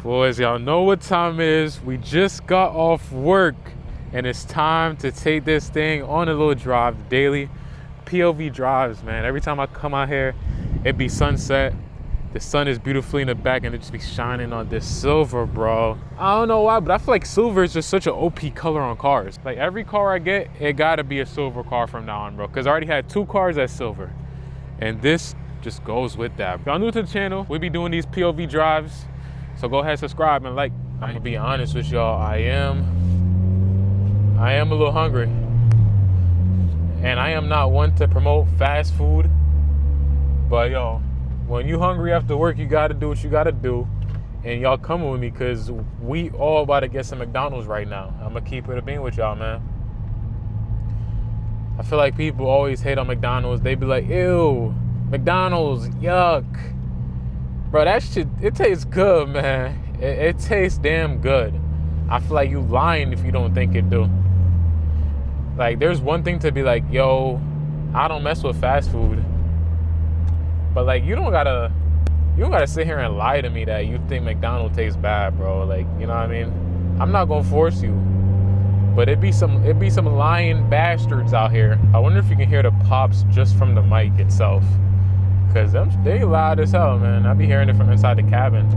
Boys, y'all know what time it is. We just got off work and it's time to take this thing on a little drive. Daily POV drives, man. Every time I come out here, it be sunset. The sun is beautifully in the back and it just be shining on this silver, bro. I don't know why, but I feel like silver is just such an OP color on cars. Like every car I get, it gotta be a silver car from now on, bro. Cause I already had 2 cars that's silver. And this just goes with that. If y'all new to the channel, we be doing these POV drives. So go ahead, subscribe and like. I'm gonna be honest with y'all, I am a little hungry. And I am not one to promote fast food. But yo, when you hungry after work, you gotta do what you gotta do. And y'all coming with me because we all about to get some McDonald's right now. I'm gonna keep it a bean with y'all, man. I feel like people always hate on McDonald's. They be like, ew, McDonald's, yuck. Bro, that shit, it tastes good, man. It tastes damn good. I feel like you lying if you don't think it do. Like, there's one thing to be like, yo, I don't mess with fast food. But like, you don't gotta sit here and lie to me that you think McDonald's tastes bad, bro. Like, you know what I mean? I'm not gonna force you. But it be some lying bastards out here. I wonder if you can hear the pops just from the mic itself. Cause they loud as hell, man. I be hearing it from inside the cabin.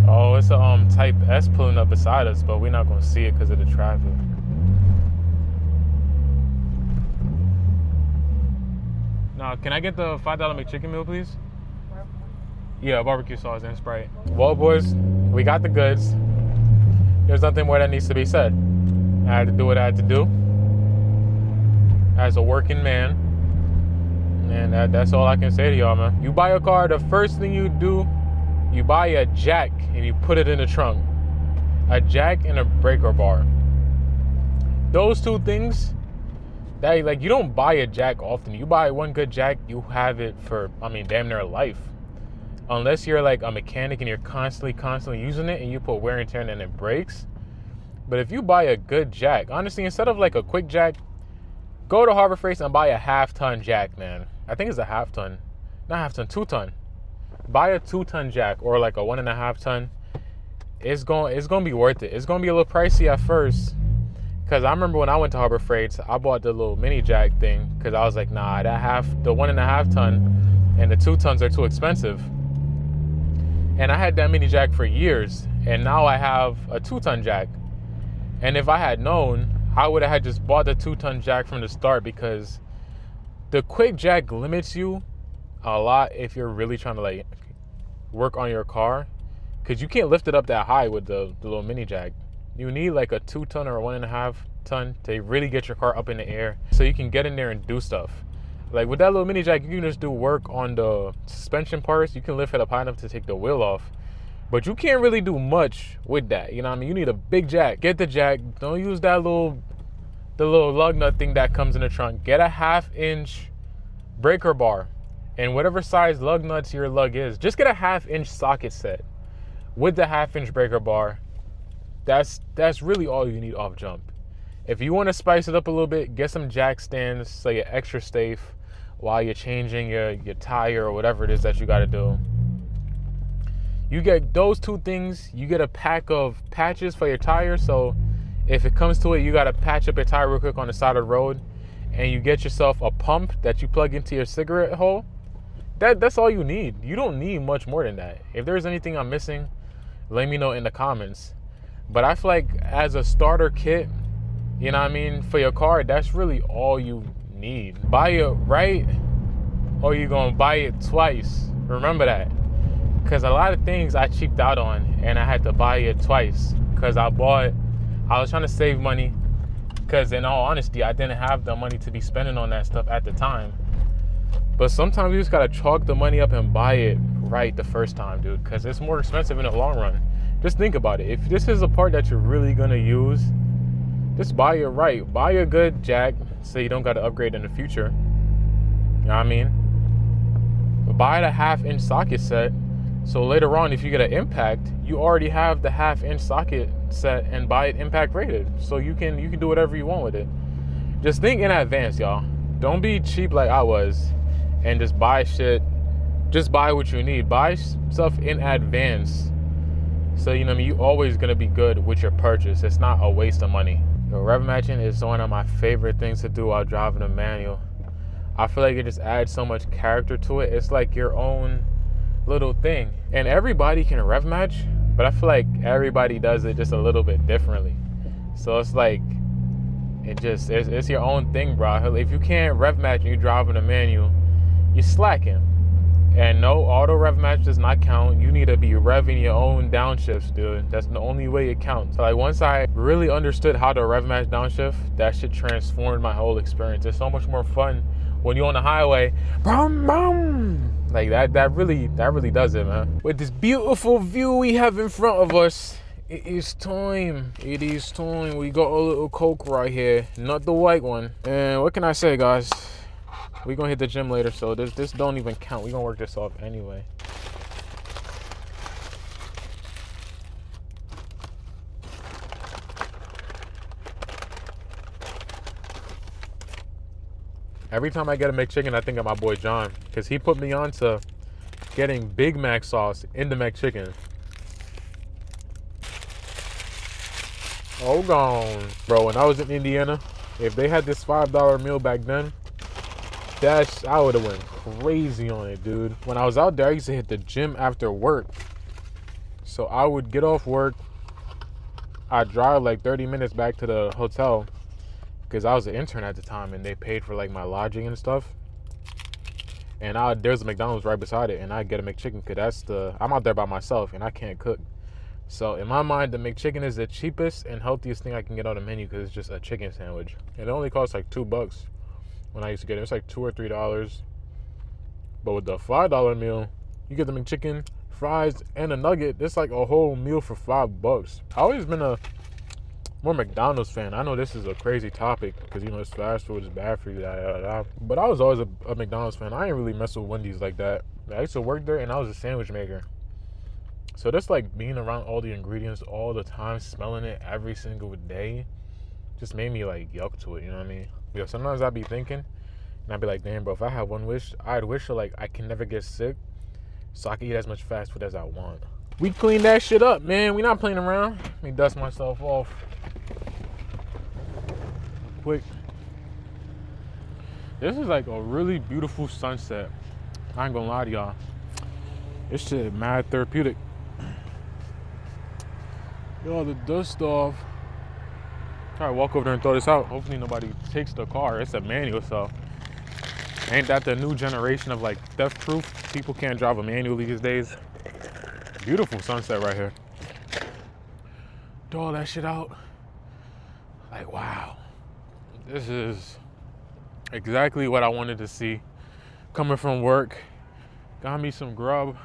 Oh, it's a Type S pulling up beside us, but we're not gonna see it because of the traffic. Now, can I get the $5 McChicken meal, please? Yeah, barbecue sauce and Sprite. Well, boys, we got the goods. There's nothing more that needs to be said. I had to do what I had to do as a working man. And that's all I can say to y'all, man. You buy a car, the first thing you do, you buy a jack and you put it in the trunk. A jack and a breaker bar. Those 2 things, that, like, you don't buy a jack often. You buy one good jack, you have it for, I mean, damn near life. Unless you're like a mechanic and you're constantly using it and you put wear and tear and it breaks. But if you buy a good jack, honestly, instead of like a quick jack, go to Harbor Freight and buy a 1/2 ton jack, man. I think it's a 1/2 ton. Not 1/2 ton, 2 ton. Buy a 2 ton jack or like a 1.5 ton. It's gonna be worth it. It's gonna be a little pricey at first. Cause I remember when I went to Harbor Freight, I bought the little mini jack thing. Cause I was like, nah, the 1.5 ton and the 2 tons are too expensive. And I had that mini jack for years. And now I have a 2 ton jack. And if I had known, I would have just bought the 2 ton jack from the start, because the quick jack limits you a lot if you're really trying to like work on your car. Cause you can't lift it up that high with the little mini jack. You need like a 2 ton or a 1.5 ton to really get your car up in the air so you can get in there and do stuff. Like with that little mini jack, you can just do work on the suspension parts. You can lift it up high enough to take the wheel off. But you can't really do much with that. You know what I mean? You need a big jack. Get the jack. Don't use the little lug nut thing that comes in the trunk. Get a 1/2 inch breaker bar. And whatever size lug nuts your lug is, just get a 1/2 inch socket set with the 1/2 inch breaker bar. That's really all you need off jump. If you want to spice it up a little bit, get some jack stands so you're extra safe while you're changing your tire or whatever it is that you got to do. You get those 2 things. You get a pack of patches for your tire, so if it comes to it, you got to patch up your tire real quick on the side of the road. And you get yourself a pump that you plug into your cigarette hole. That's all you need. You don't need much more than that. If there's anything I'm missing, let me know in the comments. But I feel like as a starter kit, you know what I mean, for your car, that's really all you need. Buy it right, or you're gonna buy it twice. Remember that. Because a lot of things I cheaped out on and I had to buy it twice. Because I was trying to save money. Because in all honesty, I didn't have the money to be spending on that stuff at the time. But sometimes you just gotta chalk the money up and buy it right the first time, dude. Because it's more expensive in the long run. Just think about it. If this is a part that you're really gonna use, just buy it right. Buy a good jack so you don't gotta upgrade in the future. You know what I mean? Buy the 1/2 inch socket set So later on, if you get an impact, you already have the 1/2-inch socket set and buy it impact rated. So you can do whatever you want with it. Just think in advance, y'all. Don't be cheap like I was and just buy shit. Just buy what you need. Buy stuff in advance. So, you know what I mean, you're always going to be good with your purchase. It's not a waste of money. Rev matching is one of my favorite things to do while driving a manual. I feel like it just adds so much character to it. It's like your own little thing. And everybody can rev match, but I feel like everybody does it just a little bit differently. So it's like, it's your own thing, bro. If you can't rev match and you're driving a manual, you're slacking. And no, auto rev match does not count. You need to be revving your own downshifts, dude. That's the only way it counts. So like once I really understood how to rev match downshift, that shit transformed my whole experience. It's so much more fun when you're on the highway. Boom, boom. Like that really does it, man. With this beautiful view we have in front of us, it is time. It is time. We got a little Coke right here, not the white one. And what can I say, guys? We're gonna hit the gym later, so this don't even count. We're gonna work this off anyway. Every time I get a McChicken, I think of my boy John, because he put me on to getting Big Mac sauce in the McChicken. Hold on. Bro, when I was in Indiana, if they had this $5 meal back then, I would have went crazy on it, dude. When I was out there, I used to hit the gym after work. So I would get off work. I'd drive like 30 minutes back to the hotel because I was an intern at the time and they paid for like my lodging and stuff. And there's a McDonald's right beside it, and I'd get a McChicken because I'm out there by myself and I can't cook. So in my mind, the McChicken is the cheapest and healthiest thing I can get on the menu because it's just a chicken sandwich. And it only costs like $2. When I used to get it, it's like $2 or $3. But with the $5 meal, you get the McChicken, fries, and a nugget. It's like a whole meal for $5. I've always been a more McDonald's fan. I know this is a crazy topic because, you know, it's fast food, it's bad for you, but I was always a McDonald's fan. I didn't really mess with Wendy's like that. I used to work there and I was a sandwich maker. So just like being around all the ingredients all the time, smelling it every single day, just made me like yuck to it, you know what I mean? Because sometimes I'd be thinking, and I'd be like, damn, bro, if I had one wish, I'd wish like I can never get sick so I can eat as much fast food as I want. We clean that shit up, man. We not playing around. Let me dust myself off quick. This is like a really beautiful sunset. I ain't gonna lie to y'all. This shit mad therapeutic. Yo, the dust off. Try to walk over there and throw this out. Hopefully nobody takes the car. It's a manual, so ain't that the new generation of like theft proof? People can't drive a manual these days. Beautiful sunset right here. Throw all that shit out. Like, wow. This is exactly what I wanted to see. Coming from work, got me some grub.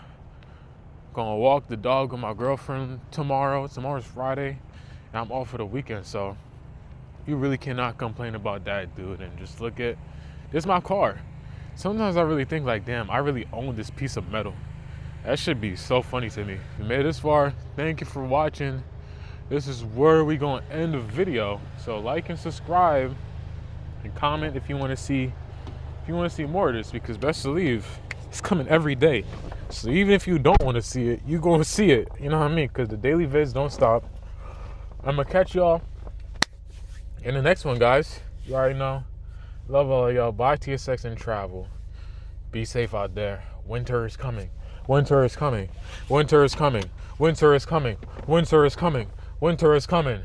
Gonna walk the dog with my girlfriend tomorrow. Tomorrow's Friday, and I'm off for the weekend, so you really cannot complain about that, dude. And just look at, this is my car. Sometimes I really think like, damn, I really own this piece of metal. That should be so funny to me. If you made it this far, thank you for watching. This is where we gonna end the video. So like and subscribe and comment if you wanna see more of this, because best believe it's coming every day. So even if you don't wanna see it, you gonna see it. You know what I mean? Because the daily vids don't stop. I'm gonna catch y'all in the next one, guys. You already know. Love all of y'all. Buy TSX and travel. Be safe out there. Winter is coming. Winter is coming. Winter is coming. Winter is coming. Winter is coming. Winter is coming.